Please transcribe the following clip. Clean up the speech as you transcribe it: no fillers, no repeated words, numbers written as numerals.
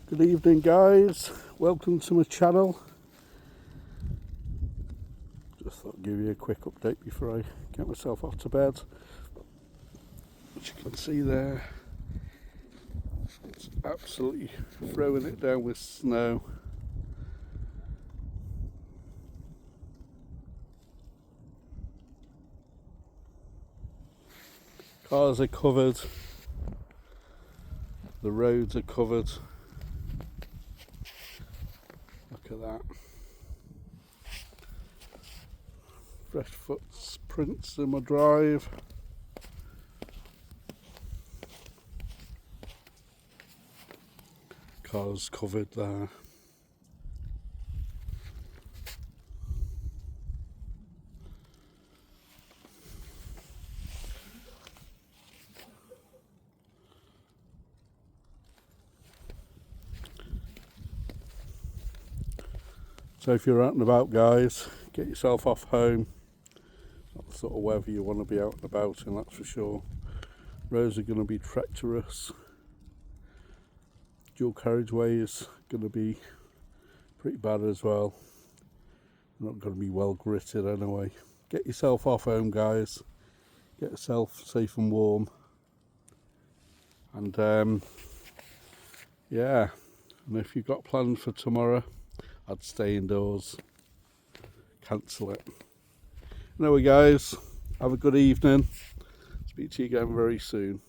Good evening guys, welcome to my channel. Just thought I'd give you a quick update before I get myself off to bed. As you can see there, it's absolutely throwing it down with snow. Cars are covered, the roads are covered. Look at that. Fresh footprints in my drive. Cars covered there. So if you're out and about guys, get yourself off home. Not the sort of weather you want to be out and about in, that's for sure. Roads are going to be treacherous. Dual carriageway is going to be pretty bad as well. Not going to be well gritted anyway. Get yourself off home guys. Get yourself safe and warm. And yeah, and if you've got plans for tomorrow, I'd stay indoors. Cancel it. Anyway guys, have a good evening. Speak to you again very soon.